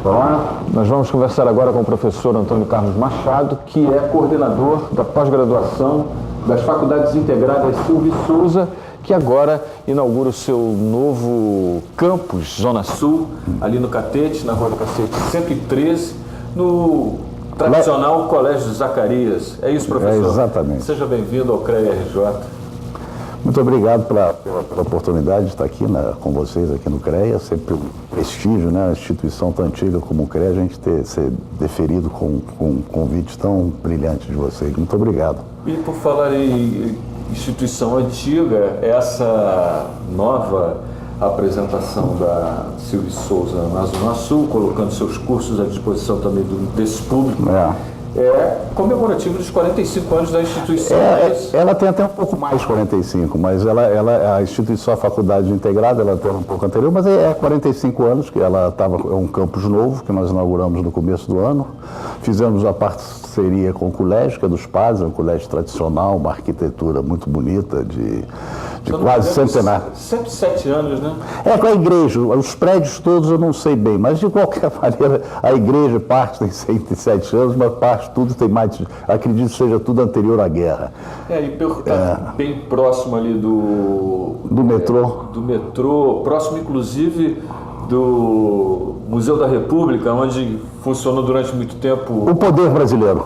Olá, nós vamos conversar agora com o professor Antônio Carlos Machado, que é coordenador da pós-graduação das Faculdades Integradas Silvio e Souza, que agora inaugura o seu novo campus, Zona Sul, ali no Catete, na Rua do Cacete 113, no tradicional Colégio Zacarias. É isso, professor? É, exatamente. Seja bem-vindo ao CREA-RJ. Muito obrigado pela oportunidade de estar aqui com vocês aqui no CREA. Sempre um prestígio, né? Uma instituição tão antiga como o CREA, a gente ser deferido com um convite tão brilhante de vocês. Muito obrigado. E por falar em instituição antiga, essa nova apresentação da Silvio e Souza na Zona Sul, colocando seus cursos à disposição também desse público, é comemorativo dos 45 anos da instituição. Ela tem até um pouco mais de 45, mas a instituição, a faculdade integrada, ela tem um pouco anterior, mas é 45 anos que ela estava, é um campus novo que nós inauguramos no começo do ano. Fizemos a parceria com o colégio, que é dos padres, é um colégio tradicional, uma arquitetura muito bonita, de quase centenário. 107 anos, né? É, com a igreja, os prédios todos eu não sei bem, mas de qualquer maneira, a igreja, parte tem 107 anos, mas parte tudo tem mais, acredito que seja tudo anterior à guerra. Está bem próximo ali do metrô. Do metrô, próximo inclusive do Museu da República, onde funcionou durante muito tempo o Poder Brasileiro.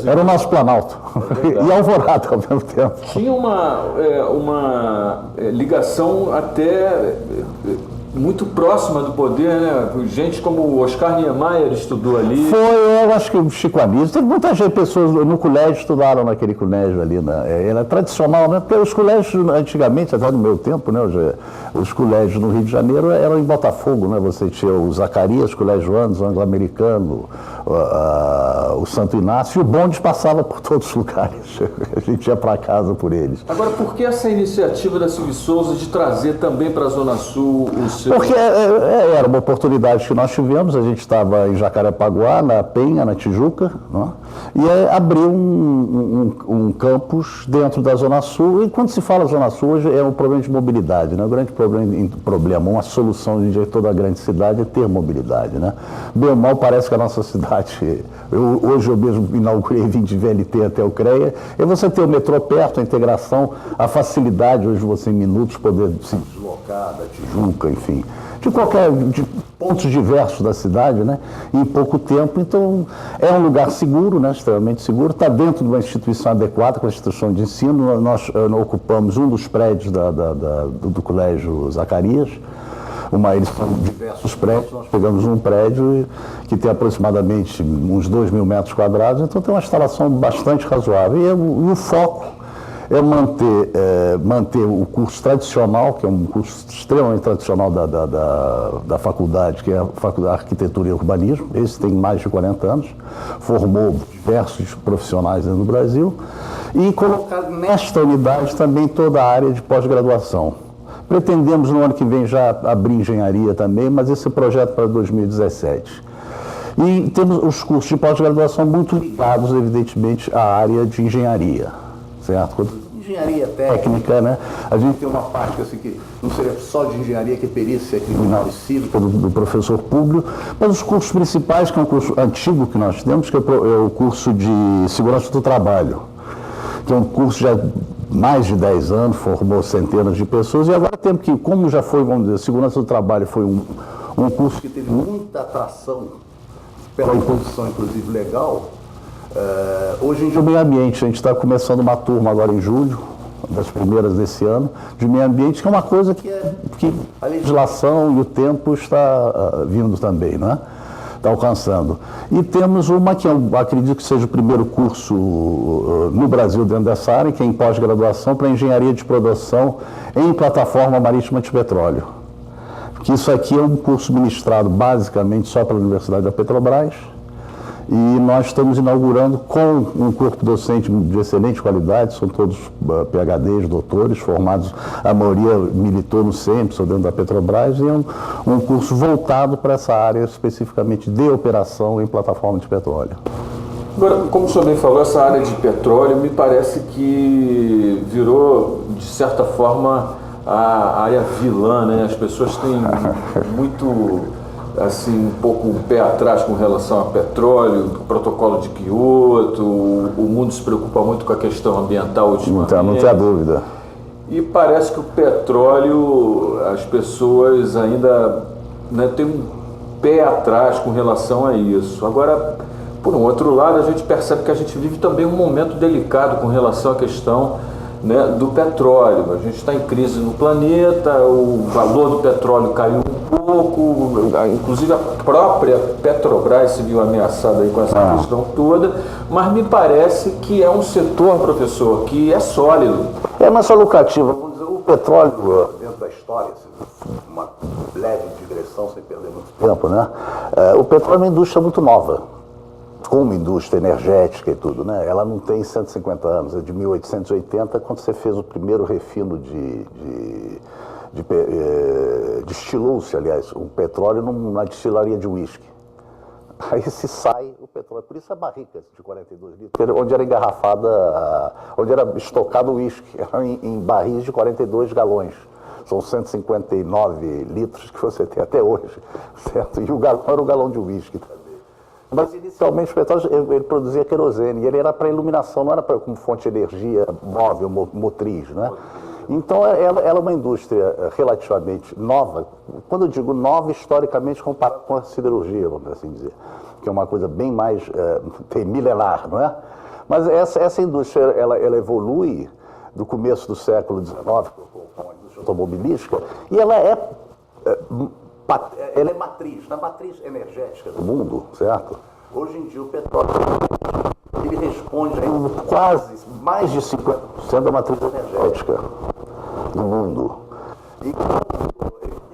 Era o nosso Planalto. E Alvorada ao mesmo tempo. Tinha uma ligação até muito próxima do poder, né? Gente como o Oscar Niemeyer estudou ali. Eu acho que o Chico Anísio, teve muita gente, pessoas no colégio estudaram naquele colégio ali, né? Era tradicional, né? Porque os colégios antigamente, até no meu tempo, né? Os colégios no Rio de Janeiro eram em Botafogo, né? Você tinha o Zacarias, o Colégio Andes, o Anglo-Americano, o Santo Inácio, e o bonde passava por todos os lugares. A gente ia para casa por eles. Agora, por que essa iniciativa da Silvio e Souza de trazer também para a Zona Sul os seus... Porque era uma oportunidade que nós tivemos, a gente estava em Jacarepaguá, na Penha, na Tijuca, né? E abriu um campus dentro da Zona Sul, e quando se fala Zona Sul, hoje é um problema de mobilidade, né? O grande problema, uma solução de toda a grande cidade é ter mobilidade, né? Bem ou mal, parece que a nossa cidade, hoje eu mesmo inaugurei, vim de VLT até o CREA, é você ter o metrô perto, a integração, a facilidade hoje você em minutos poder se deslocar da Tijuca, enfim, de pontos diversos da cidade, né, em pouco tempo. Então, é um lugar seguro, né, extremamente seguro, está dentro de uma instituição adequada, com a instituição de ensino. Nós ocupamos um dos prédios do Colégio Zacarias. Eles são diversos prédios, nós pegamos um prédio que tem aproximadamente uns 2.000 metros quadrados, então tem uma instalação bastante razoável. E o foco é manter o curso tradicional, que é um curso extremamente tradicional da faculdade, que é a Faculdade de Arquitetura e Urbanismo. Esse tem mais de 40 anos, formou diversos profissionais dentro do Brasil, e colocar nesta unidade também toda a área de pós-graduação. Pretendemos no ano que vem já abrir engenharia também, mas esse é o projeto para 2017. E temos os cursos de pós-graduação muito ligados, evidentemente, à área de engenharia, certo? Engenharia técnica, né? A gente tem uma parte assim, que não seria só de engenharia, que é perícia criminal e cívica do professor Públio, mas os cursos principais, que é um curso antigo que nós temos, que é o curso de segurança do trabalho, que é um curso já mais de 10 anos, formou centenas de pessoas, e agora temos que, como já foi, vamos dizer, segurança do trabalho foi um curso que teve muita atração pela imposição, inclusive, legal. Hoje em dia, o meio ambiente, a gente está começando uma turma agora em julho, das primeiras desse ano, de meio ambiente, que é uma coisa que a legislação e o tempo está vindo também, né? Está alcançando. E temos uma que eu acredito que seja o primeiro curso no Brasil dentro dessa área, que é em pós-graduação para engenharia de produção em plataforma marítima de petróleo. Que isso aqui é um curso ministrado basicamente só pela Universidade da Petrobras, e nós estamos inaugurando com um corpo docente de excelente qualidade, são todos PhDs, doutores, formados, a maioria militou no CEMPS ou dentro da Petrobras, e é um curso voltado para essa área especificamente de operação em plataforma de petróleo. Agora, como o senhor bem falou, essa área de petróleo me parece que virou, de certa forma, a área vilã, né? As pessoas têm muito assim, um pouco o pé atrás com relação a petróleo, protocolo de Kyoto, o mundo se preocupa muito com a questão ambiental ultimamente. Então, não tem dúvida. E parece que o petróleo, as pessoas ainda, né, têm um pé atrás com relação a isso. Agora, por um outro lado, a gente percebe que a gente vive também um momento delicado com relação à questão, né, do petróleo. A gente está em crise no planeta, o valor do petróleo caiu um pouco, inclusive a própria Petrobras se viu ameaçada aí com essa questão toda, mas me parece que é um setor, professor, que é sólido. É, mas só lucrativo. Vamos dizer, o petróleo, dentro da história, uma leve digressão sem perder muito tempo, né? O petróleo é uma indústria muito nova, como indústria energética e tudo, né? Ela não tem 150 anos, é de 1880, quando você fez o primeiro refino destilou-se, aliás, o petróleo numa destilaria de uísque. Aí se sai o petróleo, por isso a barrica de 42 litros, onde era engarrafada, onde era estocado o uísque, era em barris de 42 galões. São 159 litros que você tem até hoje, certo? E o galão era o galão de uísque também. Mas inicialmente o petróleo ele produzia querosene, e ele era para iluminação, não era como fonte de energia móvel, motriz, né? Então ela é uma indústria relativamente nova, quando eu digo nova historicamente comparado com a siderurgia, vamos assim dizer, que é uma coisa bem mais milenar, não é? Mas essa indústria ela evolui do começo do século XIX com a indústria automobilística, e ela é matriz, na matriz energética do mundo, certo? Hoje em dia o petróleo ele responde a quase mais de 50% da matriz energética do mundo. E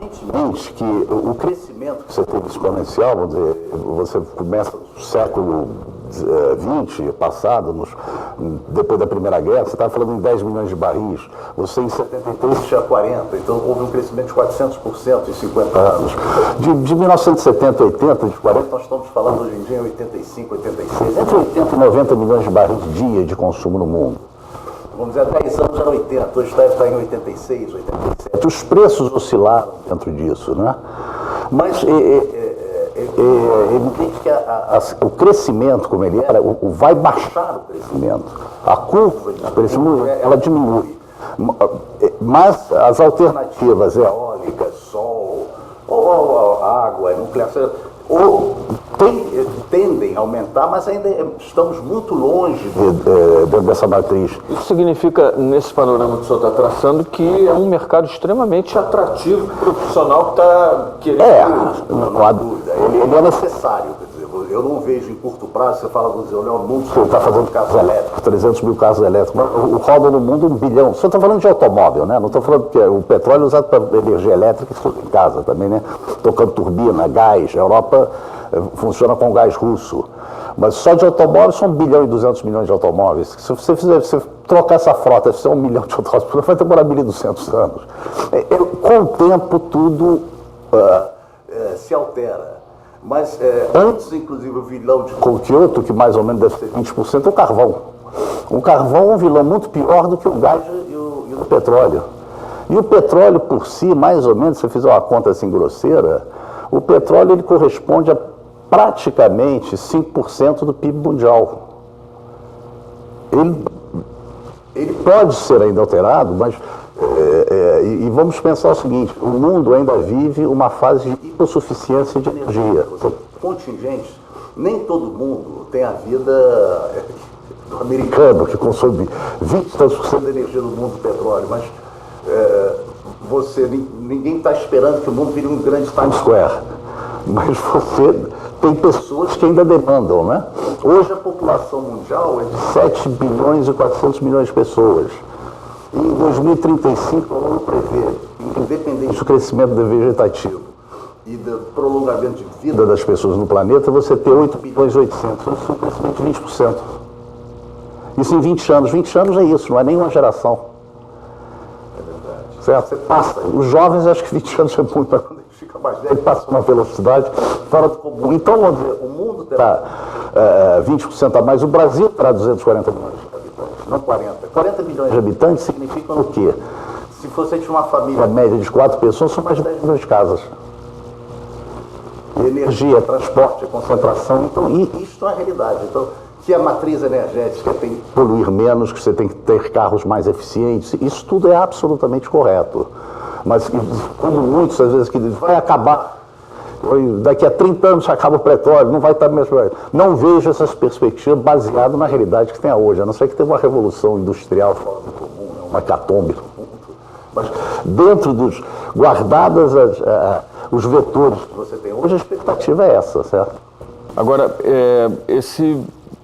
evidentemente que o crescimento que você teve exponencial, vamos dizer, você começa no século XX, passado, depois da Primeira Guerra, você estava falando em 10 milhões de barris, você em 73 tinha 40, então houve um crescimento de 400% em 50 anos. De 1970 a 80, de 40, nós estamos falando hoje em dia em 85, 86, entre 80 e 90 milhões de barris dia de consumo no mundo. Vamos dizer, há 10 anos era 80, hoje está em 86, 87. Os preços oscilaram dentro disso, né? Mas é evidente que o crescimento, como ele era, vai baixar o crescimento. A curva de crescimento, ela diminui. Mas as alternativas eólica, sol, ou água, nuclear, tendem a aumentar, mas ainda estamos muito longe dessa matriz. Isso significa, nesse panorama que o senhor está traçando, que é um mercado extremamente atrativo, profissional que está querendo... Não há dúvida. Ele é necessário. Quer dizer, eu não vejo em curto prazo, você fala, o mundo está fazendo carros elétricos, 300 mil carros elétricos, roda no mundo 1 bilhão. Você está falando de automóvel, né? Não estou falando que o petróleo é usado para energia elétrica em casa também, né? Tocando turbina, gás. A Europa funciona com gás russo. Mas só de automóveis são 1 bilhão e 200 milhões de automóveis. Se você trocar essa frota, se é 1 milhão de automóveis, vai demorar 1.200 anos. Com o tempo, tudo se altera. Mas antes, inclusive, o vilão de Kyoto, que mais ou menos deve ser 20%, é o carvão. O carvão é um vilão muito pior do que o gás e o petróleo. E o petróleo por si, mais ou menos, se você fizer uma conta assim grosseira, o petróleo ele corresponde a praticamente 5% do PIB mundial. Ele pode ser ainda alterado, mas e vamos pensar o seguinte, o mundo ainda vive uma fase de hipossuficiência de energia. Contingentes, nem todo mundo tem a vida do americano, que consome 20% da energia do mundo do petróleo, mas ninguém está esperando que o mundo vire um grande Times Square. Mas você tem pessoas que ainda demandam, né? Hoje a população mundial é de 7 bilhões e 400 milhões de pessoas. E em 2035, a ONU prevê, independente do crescimento vegetativo e do prolongamento de vida das pessoas no planeta, você ter 8 bilhões e 800. Isso é um crescimento de 20%. Isso em 20 anos. 20 anos é isso, não é nenhuma geração. É verdade. Certo? Você passa. Os jovens acham que 20 anos é muito, mas quando fica mais velho, passa uma velocidade fora do comum. Então, vamos dizer, o mundo terá 20% a mais, o Brasil terá 240 milhões de habitantes, não 40. 40 milhões de habitantes significam o quê? Se você tiver uma família média de 4 pessoas, são mais de 10 milhões de casas. energia, transporte, concentração. Então, isso é a realidade. Então, que a matriz energética tem que poluir menos, que você tem que ter carros mais eficientes, isso tudo é absolutamente correto. Mas, como muitos às vezes que dizem, vai acabar, daqui a 30 anos acaba o petróleo, não vai estar mesmo. Não vejo essas perspectivas baseadas na realidade que tem hoje, a não ser que teve uma revolução industrial fora do comum, uma hecatombe. Mas dentro dos, guardadas os vetores que você tem hoje, a expectativa é essa, certo? Agora, esse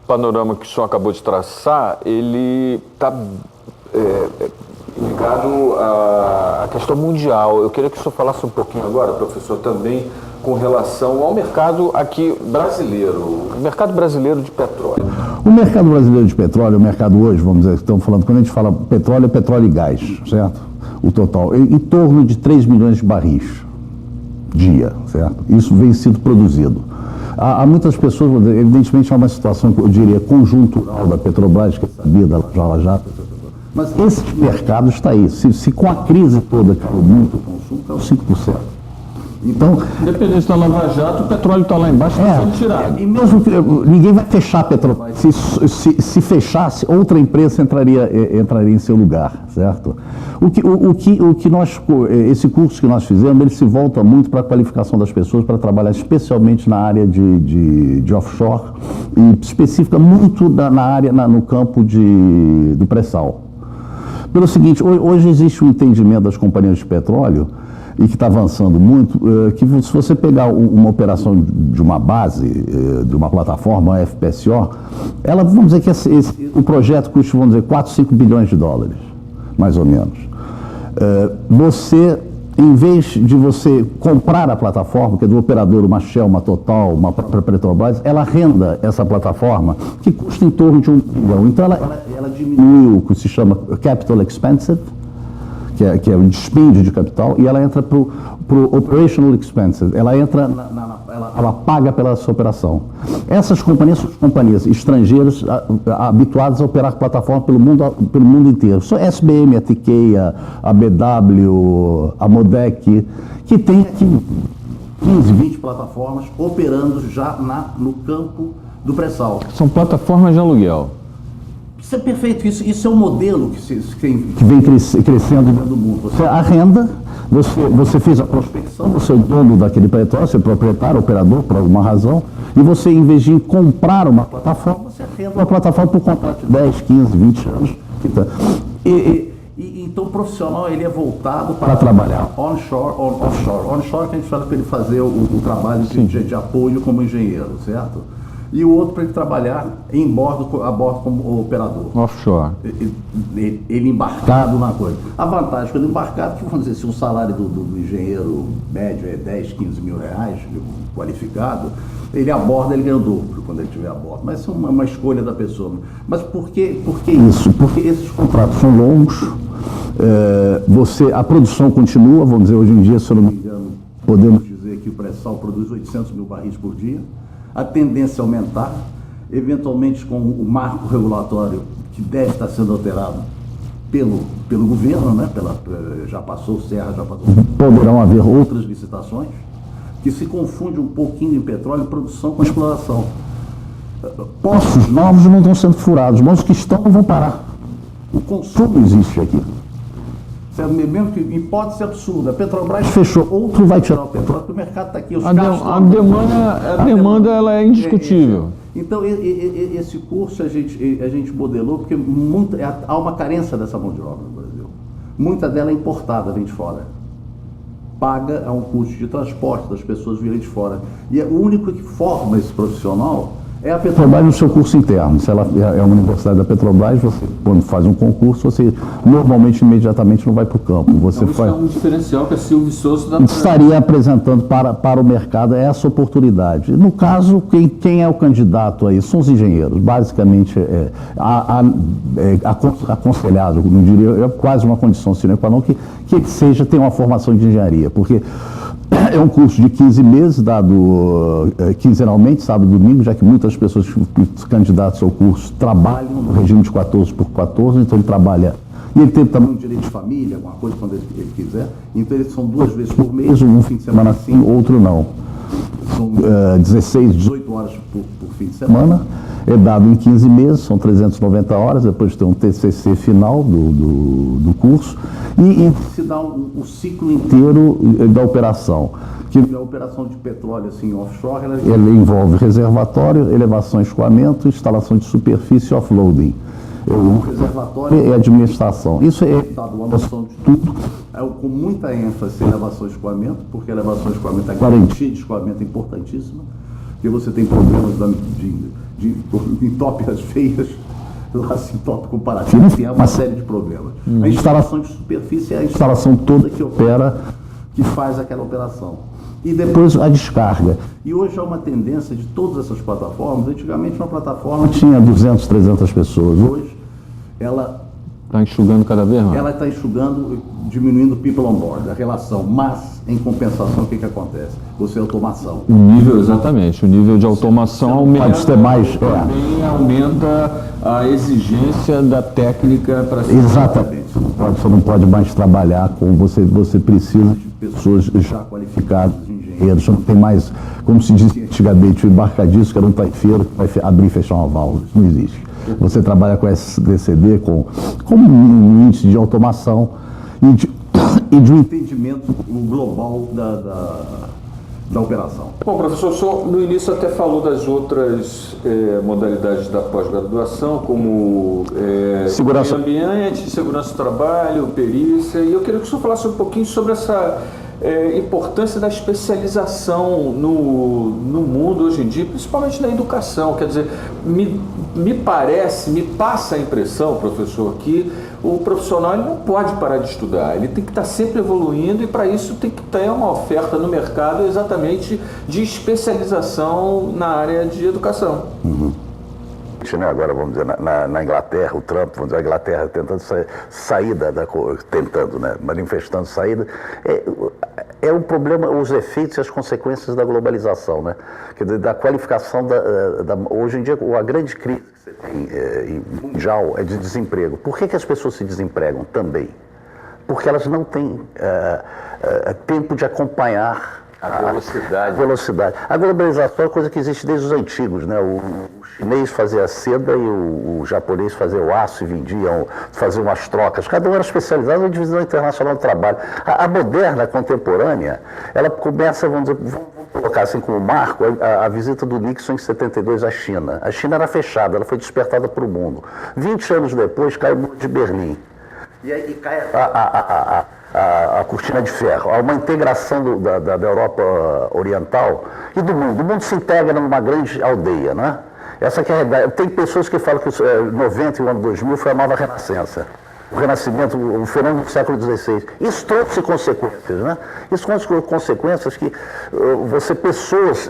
panorama que o senhor acabou de traçar, ele está ligado à questão mundial. Eu queria que o senhor falasse um pouquinho agora, professor, também com relação ao mercado aqui brasileiro, o mercado brasileiro de petróleo. O mercado brasileiro de petróleo, o mercado hoje, vamos dizer, estamos falando, quando a gente fala petróleo, é petróleo e gás, certo? O total, em torno de 3 milhões de barris dia, certo? Isso vem sendo produzido. Há muitas pessoas, evidentemente, há uma situação, eu diria, conjuntural da Petrobras, que é sabida da Lava Jato, mas esse mercado está aí. Se com a crise toda caiu muito o consumo, caiu 5%. Então, independente da Lava Jato, o petróleo está lá embaixo, está sendo tirado. E mesmo que ninguém vai fechar a Petrobras. Se fechasse, outra empresa entraria em seu lugar, certo? Esse curso que nós fizemos, ele se volta muito para a qualificação das pessoas para trabalhar especialmente na área de offshore e específica muito na área, no campo do pré-sal. Pelo seguinte, hoje existe um entendimento das companhias de petróleo e que está avançando muito, que se você pegar uma operação de uma base, de uma plataforma, uma FPSO, ela, vamos dizer que o projeto custa, vamos dizer, 4, 5 bilhões de dólares, mais ou menos. Você, em vez de você comprar a plataforma, que é do operador, uma Shell, uma Total, uma própria Petrobras, ela arrenda essa plataforma, que custa em torno de 1 bilhão. Então ela diminui o que se chama capital expensive, que é o dispêndio de capital, e ela entra para o operational expenses, ela entra, ela paga pela sua operação. Essas companhias são companhias estrangeiras habituadas a operar plataformas pelo mundo inteiro. São a SBM, a TK, a BW, a Modec, que tem aqui 15, 20 plataformas operando já no campo do pré-sal. São plataformas de aluguel. Isso é perfeito, isso é um modelo que vem crescendo dentro do mundo. Você arrenda, você fez a prospecção, você é o dono daquele petróleo, você é proprietário, operador, por alguma razão, e você, em vez de comprar uma plataforma, você arrenda uma plataforma por contrato de 10, 15, 20 anos. Então o profissional ele é voltado para trabalhar onshore ou offshore. Onshore que a gente fala para ele fazer o trabalho de apoio como engenheiro, certo? E o outro para ele trabalhar a bordo como operador. Offshore. Ele embarcado na coisa. A vantagem quando embarcado, que vamos dizer, se o salário do engenheiro médio é 10, 15 mil reais, qualificado, ele aborda, ele ganha o dobro quando ele estiver a bordo. Mas isso é uma escolha da pessoa. Mas por que isso? Porque esses contratos são longos, a produção continua, vamos dizer, hoje em dia, se eu não me engano, podemos dizer que o pré-sal produz 800 mil barris por dia. A tendência a aumentar, eventualmente com o marco regulatório que deve estar sendo alterado pelo governo, né? Já passou, o Serra já passou. Poderão haver outras licitações que se confunde um pouquinho em petróleo, produção com exploração. Poços novos não estão sendo furados, mas os que estão não vão parar. O consumo existe aqui. Mesmo que, em hipótese absurda, a Petrobras fechou, outro vai tirar o petróleo, porque o mercado está aqui. A demanda ela é indiscutível. Então, esse curso a gente modelou, porque há uma carência dessa mão de obra no Brasil. Muita dela é importada, vem de fora. Paga a um custo de transporte das pessoas virem de fora. E o único que forma esse profissional é a Petrobras no seu curso interno. Se ela é uma universidade da Petrobras, você, quando faz um concurso, você normalmente, imediatamente, não vai para o campo. Você então, é um diferencial que a Silvio Viçoso estaria apresentando para o mercado essa oportunidade. No caso, quem é o candidato aí? São os engenheiros. Basicamente, aconselhado, não diria, é quase uma condição sine qua non, que ele tenha uma formação de engenharia, porque é um curso de 15 meses, dado quinzenalmente, sábado e domingo, já que muitas pessoas, os candidatos ao curso, trabalham no regime de 14/14, então ele trabalha. E ele tem também um direito de família, alguma coisa, quando ele quiser. Então eles são 2 vezes por mês, um fim de semana sim, outro não. São 16, 18 horas por fim de semana, é dado em 15 meses, são 390 horas, depois tem um TCC final do curso, e se dá o ciclo inteiro da operação. Que a operação de petróleo assim, offshore, ela envolve reservatório, elevação e escoamento, instalação de superfície e offloading. O reservatório é administração. Isso é dado uma noção de tudo, com muita ênfase em elevação e escoamento, porque a elevação e escoamento, a garantia de escoamento é importantíssima, porque você tem problemas de entópicas feias, entópico comparativo, tem uma série de problemas. A instalação de superfície é a instalação toda que opera, que faz aquela operação. E depois a descarga. E hoje há uma tendência de todas essas plataformas. Antigamente uma plataforma tinha 200, 300 pessoas. Hoje ela está enxugando cada vez mais. Ela está enxugando, diminuindo o people on board, a relação. Mas, em compensação, o que acontece? Você é automação. O nível, exatamente, o nível de automação aumenta. Pode ter mais. Também aumenta a exigência da técnica para ser. Exatamente. Você não pode mais trabalhar com você precisa de pessoas já qualificadas, engenheiros, não tem mais, como se dizia antigamente, o embarcadisco, que era um taifeiro que vai abrir e fechar uma válvula. Isso não existe. Você trabalha com SDCD, com um índice de automação e de um entendimento global da operação. Bom, professor, o senhor no início até falou das outras modalidades da pós-graduação, como segurança meio ambiente, segurança do trabalho, perícia, e eu queria que o senhor falasse um pouquinho sobre essa importância da especialização no mundo hoje em dia, principalmente na educação. Quer dizer, me passa a impressão, professor, que o profissional ele não pode parar de estudar, ele tem que estar sempre evoluindo, e para isso tem que ter uma oferta no mercado exatamente de especialização na área de educação. Uhum. Agora, vamos dizer, na Inglaterra, o Trump, vamos dizer, a Inglaterra tentando sair tentando, né, manifestando saída, é um problema, os efeitos e as consequências da globalização, né, quer dizer, da qualificação hoje em dia, a grande crise que você tem mundial é de desemprego. Por que as pessoas se desempregam também? Porque elas não têm tempo de acompanhar a velocidade. A globalização é coisa que existe desde os antigos, né? O chinês fazia a seda e o japonês fazia o aço e faziam umas trocas. Cada um era especializado na divisão internacional do trabalho. A moderna, a contemporânea, ela começa, vamos colocar assim como marco, a visita do Nixon em 72 à China. A China era fechada, ela foi despertada para o mundo. 20 anos depois cai o muro de Berlim. E aí cai a cortina de ferro, há uma integração da Europa Oriental e do mundo. O mundo se integra numa grande aldeia, né? Essa que é a realidade. Tem pessoas que falam que 90 e o ano 2000 foi a nova renascença. O renascimento, o fenômeno do século XVI. Isso trouxe consequências, né? Isso trouxe consequências que pessoas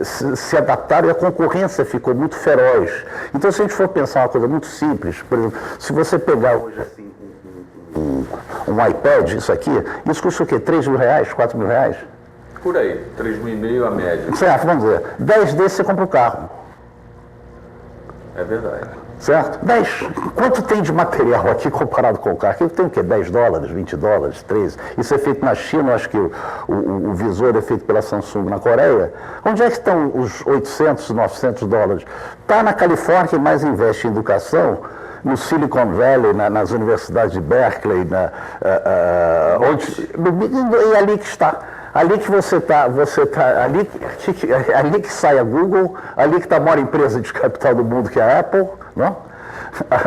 se adaptaram e a concorrência ficou muito feroz. Então, se a gente for pensar uma coisa muito simples, por exemplo, se você pegar hoje assim, um iPad, isso custa o quê? 3 mil reais, 4 mil reais? Por aí, 3.500 a média. Certo, vamos dizer, 10 desses você compra o carro. É verdade. Certo? 10. Quanto tem de material aqui comparado com o carro? Aqui tem o quê? 10 dólares, 20 dólares, 13. Isso é feito na China, acho que o visor é feito pela Samsung na Coreia. Onde é que estão os 800, 900 dólares? Está na Califórnia, que mais investe em educação, no Silicon Valley, nas universidades de Berkeley, e ali que está. Ali que você está, ali que sai a Google, ali que está a maior empresa de capital do mundo, que é a Apple, não?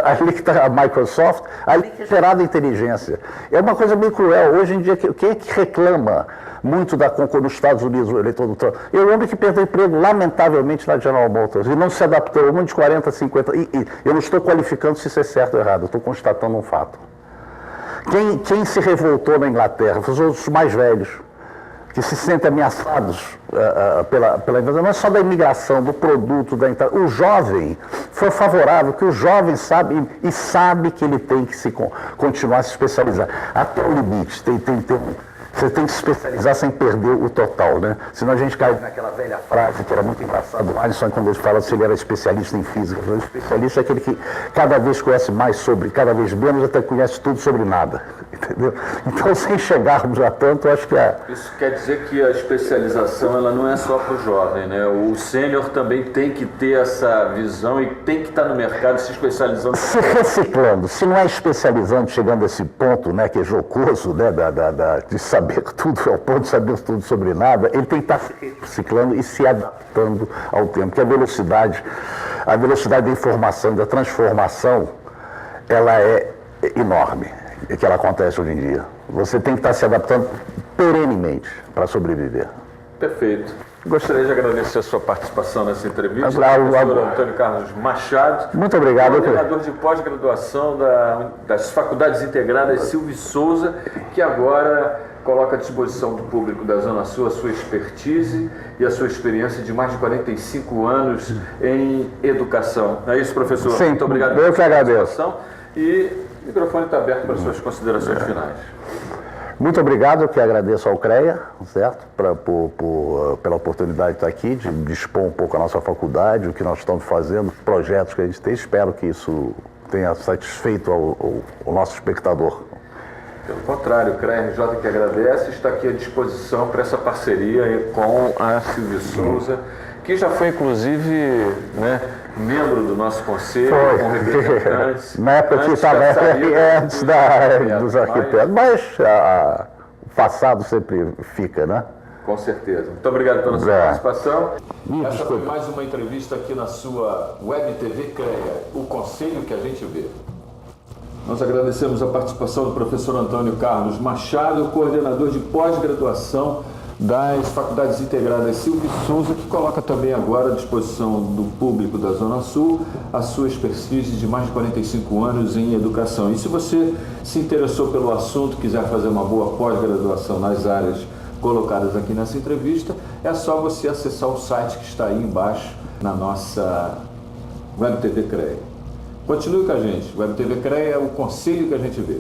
Ali que está a Microsoft, ali que é gerada a inteligência. É uma coisa meio cruel. Hoje em dia, quem é que reclama muito da concorrência nos Estados Unidos, o eleitor do Trump? Eu lembro que perdeu emprego, lamentavelmente, na General Motors, e não se adaptou, um de 40, 50, e eu não estou qualificando se isso é certo ou errado, eu estou constatando um fato. Quem se revoltou na Inglaterra foram os mais velhos, que se sentem ameaçados pela invasão, não é só da imigração, do produto, da entrada. O jovem foi favorável, que o jovem sabe que ele tem que continuar a se especializar. Até o limite, Você tem que se especializar sem perder o total, né? Senão a gente cai naquela velha frase que era muito engraçado, o Einstein, quando ele fala se ele era especialista em física. O especialista é aquele que cada vez conhece mais sobre, cada vez menos, até conhece tudo sobre nada, entendeu? Então, sem chegarmos a tanto, eu acho que Isso quer dizer que a especialização ela não é só para o jovem, né? O sênior também tem que ter essa visão e tem que estar no mercado se especializando. Se reciclando, se não é especializando, chegando a esse ponto, né, que é jocoso, né, de saber tudo, ao ponto de saber tudo sobre nada, ele tem que estar se reciclando e se adaptando ao tempo, que a velocidade da informação, da transformação, ela é enorme, que ela acontece hoje em dia. Você tem que estar se adaptando perenemente para sobreviver. Perfeito. Gostaria de agradecer a sua participação nessa entrevista, professor Antônio Carlos Machado. Muito obrigado. Coordenador de pós-graduação das Faculdades Integradas Silvio Souza, que agora coloca à disposição do público da Zona Sul a sua expertise e a sua experiência de mais de 45 anos em educação. Não é isso, professor? Sim, muito obrigado eu que agradeço. E o microfone está aberto para suas considerações finais. Muito obrigado, eu que agradeço ao CREA, certo? Pela oportunidade de estar aqui, de expor um pouco a nossa faculdade, o que nós estamos fazendo, os projetos que a gente tem. Espero que isso tenha satisfeito o nosso espectador. Pelo contrário, o CREA-RJ que agradece, está aqui à disposição para essa parceria com a Silvio Souza, que já foi, inclusive, né, membro do nosso conselho, com representantes. Na época que estava antes dos arquitetos, mas o passado sempre fica, né? Com certeza. Muito obrigado pela sua participação. Essa foi mais uma entrevista aqui na sua Web TV CREA, o conselho que a gente vê. Nós agradecemos a participação do professor Antônio Carlos Machado, coordenador de pós-graduação das Faculdades Integradas Silvio Souza, que coloca também agora à disposição do público da Zona Sul a sua expertise de mais de 45 anos em educação. E se você se interessou pelo assunto, quiser fazer uma boa pós-graduação nas áreas colocadas aqui nessa entrevista, é só você acessar o site que está aí embaixo na nossa Web TV CREA. Continue com a gente. Web TV CREA é o conselho que a gente vê.